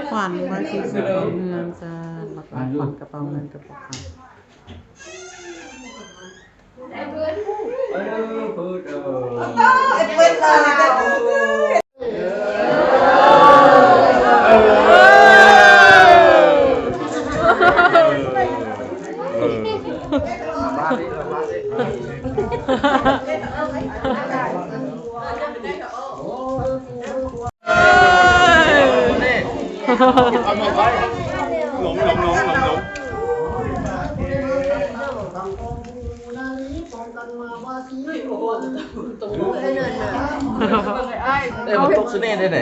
ขวัญไว้ที่สุดของเมืองจ้าหลักขวัญกระเป๋าเงินกระเป๋าคำมันตกสุดเนี่ยได้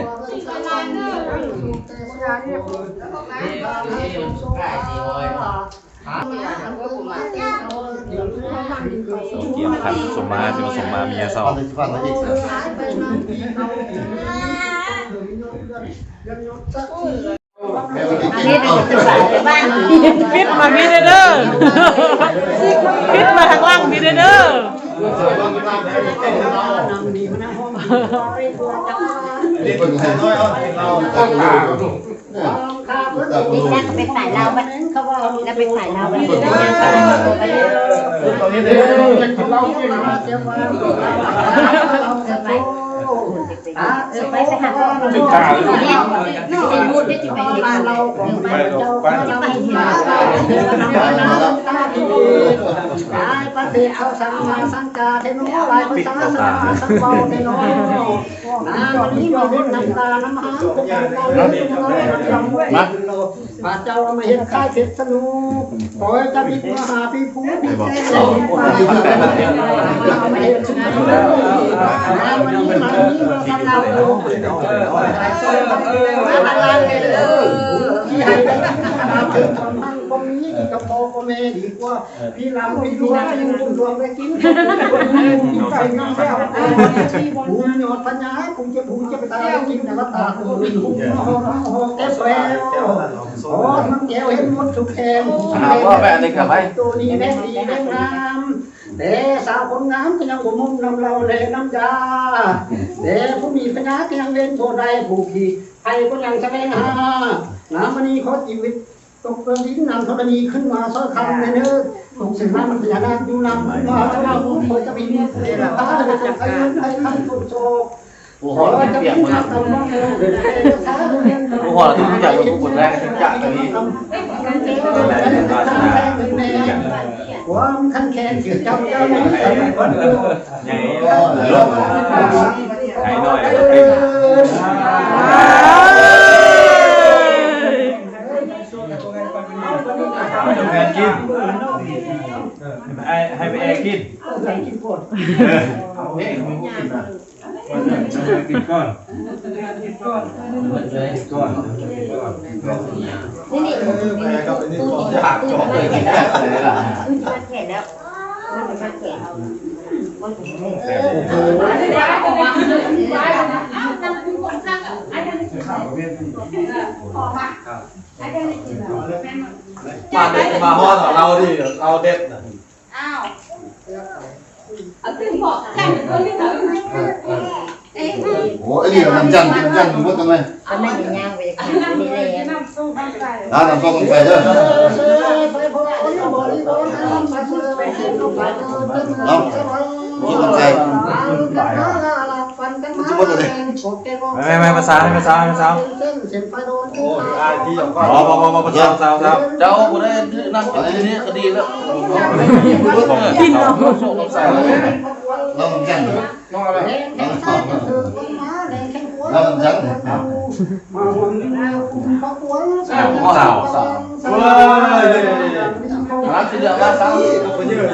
เกี่ยวขันสมมาสิมาสมมาเมียเศร้าฟิตมามีเด้อฟิตมาข้างล่างมีเด้อเป็นสายเราบ้านเขาว่าแล้วเป็นสายเราบ้านยังสายตรงนี้เลยเราเก่งมากเจ้าว่าไปหาพ่อเราเนี่ยเป็นพูดที่จะไปบ้านเราไปเจ้าจะไปหาตาดีปฏิเอาสังมาสังกาเทโนลายภาษาสังสังเบาเทโนวันนี้เราเล่นน้ำตาน้ำหางพวกเราเล่นน้ำด้วยพระเจ้ามาเห็นข้าเสร็จสนุกขอจะพิจารณาพี่ผู้พิเศษเราไม่เห็นชนะวันนี้มาที่เราที่ให้เป็นความมั่งคงนี้ที่กระโปงก็ไม่ดีกว่าพี่ลำพี่ดวงพี่บุญดวงไปกินไปน้ำแล้วบุญยอดปัญญาคงจะบุญจะไปตายกินแต่ละตาคุณบุญหอแก้วโอ้มันแก้วเห็นมดสุกแทนตัวนี้แม่ดีแม่งามแต่สาวคนงามก็ยังบ่มุ่งนำเราเลยน้ำยาแต่ผู้มีปัญญาก็ยังเล่นโทษใดผู้ขี่ใครก็ยังแสดงหาน้ำมันนี้เขาชีวิตตกเกินดิ้นนำธรณีขึ้นมาซ้อนคำในเนื้อถูกสิ่งนั้นมันพญานาคดูนำมาแล้วเราเคยจะมีเรื่องตาจะจับไปยืนให้ขั้นสุดโศกขอจะมีข่าวตำรวจผู้ขอทุกอย่างเป็นคนแรกทุกอย่างนี้ความขันแข็งจืดจับเจ้าหน้าที่ใหญ่ลงใหญ่หน่อยแม่กินให้ไปแอร์กินกินก่อนกินก่อนนี่จะหักจบเลยแก่แล้วแก่แล้วมันจะแก่เอามาเด็ดมาฮอดเราดิเราเด็ดอ้าวเอาตึงบอกแค่ตัวนี้เหรอโอ้ไอ้นี่มันจังอยู่ว่าทำไมอันนั้นยังย่างไปนี่เลยน้ำส้มมันไปเด้อเอากินมันไปจะหมดเลยไม่ภาษาโอ้ยที่อย่างก็พอภาษาเจ้าคนนี้นั่งกินนี่ก็ดีแล้วกินเราเรามันจังน้องอะไรเรามันจังสาวรักที่เดียวรักสาวคนเยอะ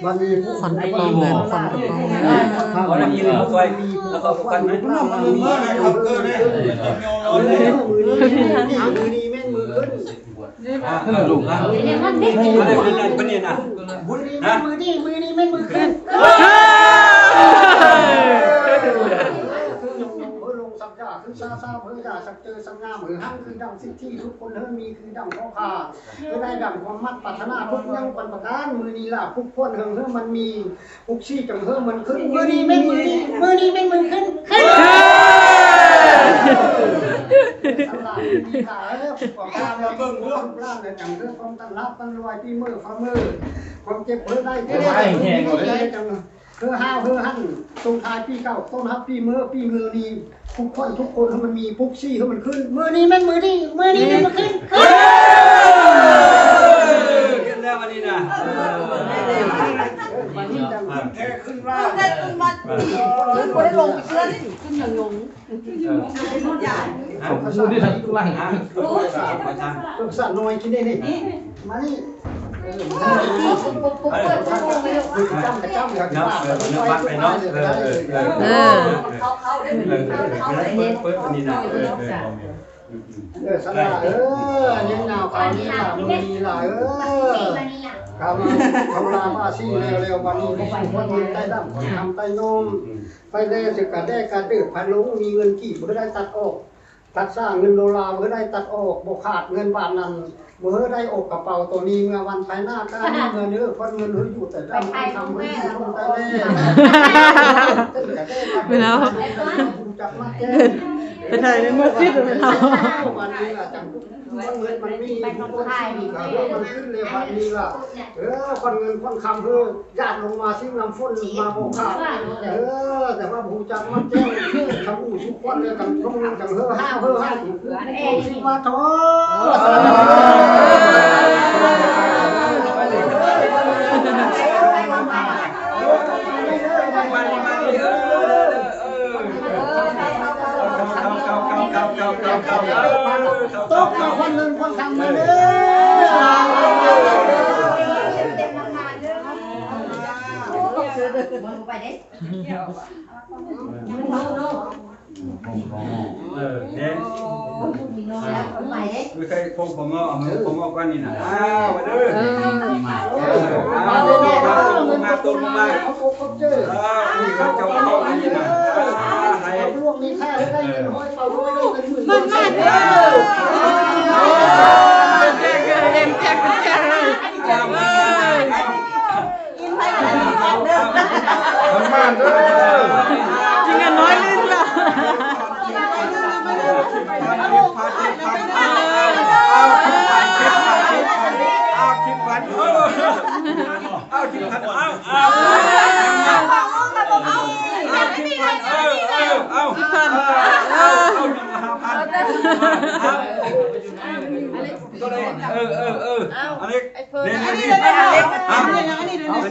วันนี้ผู้คนกระเป๋าเงินคนกระเป๋าเงินเขาได้ยินเขาไปแล้วก็กันไหมมือนี่แม่งมือขึ้น ลูกนะ มันเด็ก ไม่ได้เป็นนี่นะ มือนี่ไม่มือขึ้นลงสักยาคือซาเพื่อยาสักเจอสังงามมือห้างคือดังสิทธิทุกคนเฮมีคือดังพ่อขาคือได้ดังความมัดปัฒนาทุกยังปันประการมือนี้ล่ะทุกคนเฮมันมีทุกชี้จังมันขึ้นมือนี้ไม่มือขึ้นตลาดมีขายปอกการแล้วเบิ่งร่างเนี่ยจังเรื่องความตลาดตั้งรวยที่มือฝ่ามือความเจ็บเพื่อได้จังเพื่อห้าวเพื่อหั่นตรงท้ายปีเก่าต้นฮับปีมือนี้ทุกคนมันมีปุ๊กซี่ให้มันขึ้นมือนี้มันขึ้น แล้ววันนี้นะ มันนี่จังแค่ขึ้นว่า ได้ตุ้มบัดคนได้ลงเชื่อได้ขึ้นอย่างงงผมดูดิทั้งล่างฮะ ลูกสาวน้อยกินได้นี่มานี่จ้ำอย่างนี้เขาได้เปิดวันนี้นะสลายังหนาวคราวนี้ล่ะมีล่ะคำลาบ้าซี่เร็ววันนี้คนมันได้ดั้งคนทำไตนมไปได้สึกกระได้การดื้อพันลุงมีเงินกี่เพื่อได้ตัดออกตัดสร้างเงิน$เพื่อได้ตัดออกบกขาดเงินบาทนั้นเมื่อได้อกกระเป๋าตัวนี้เมื่อวันภายหน้าก็มีเงินเยอะคนเงินอยู่แต่ได้ทำไม่ได้ทำได้แน่ไม่แล้ว จับมาแก้ ไปถ่ายในมือซิดเลยเรา วันนี้ล่ะจังเงินมันมีคนไทยมันขึ้นเลยวันนี้ล่ะคนเงินคนคำเพื่อญาติลงมาซิ้งลำฟ้นมาโบกขาแต่ว่าผู้จับมาแจ้งทำอู่ทุกคนเลยกันต้องจังห้าสิมาท้อตกกับคนหนึ่งคนทำมาเด้ไปเด้เนี่ยไม่เคยพบผมเอากันนี่นะมาเด้อมาตุ้มมาเขาเจอ นี่เขาจะเอาอันนี้นะให้ พวกนี้แค่ได้เงินห้อยเป่าด้วยได้เงินหมื่น มันมาเด้อเอ็มแจ็คแจ็คเลยมันมาเด้อ จริงกันน้อยลิ้นละ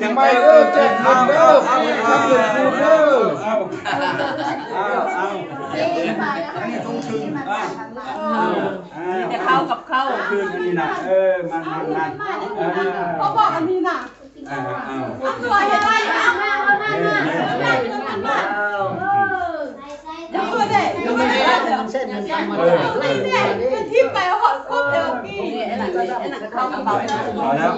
ยังไม่เจ็บเด้อแต่เข้ากับเข้า คืนอันนี้นะมันเขาบอกอันนี้น่ะตัวอะไรเอาตัวเด็กเส้นมันทำมา เป็นทิพย์ไปหอดครบเดียวกี้เข้ากระเป๋าแล้ว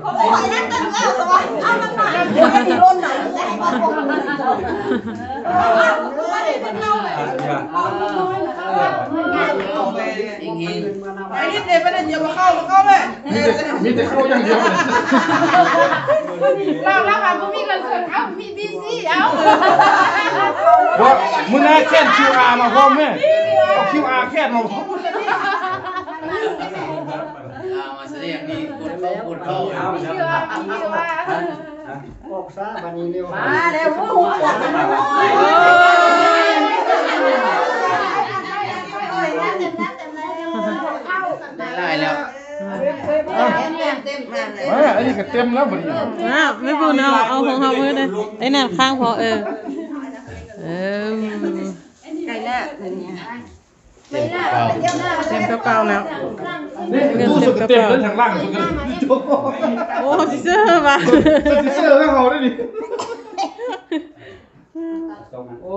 เขาบอกว่านั่นตึงแล้วตัวเอามันมาไม่ที่ร่นหน่อยว่าเด็กเป็นเน่าเลยไอ้นี่เด็กไม่ได้เดี๋ยวมาเข้าเลยมีแต่เข้าอย่างเดียวเลย เราค่ะก็มีเงินสดเอามีบีซีเอาว่ามึงน่าแค่ QR มาพร้อมแม่เอา QR แค่มาพร้อม มาแสดงนี่กดเข้า ออกซะวันนี้เร็ว มาเร็วหัวได้แล้ว เต็มมาเลย อันนี้ก็เต็มแล้วบัดนี้ ไม่พูดเอาของเขาเพื่อเลยไอ้นั่นข้างพอไก่แรกเนี่ย เต็มกระเป๋าแล้ว นี่ตู้สุดเต็มแล้วทางล่างสุดกัน โอ้จิเซอร์ป่ะ จิเซอร์แล้วเอาได้ดิ โอ้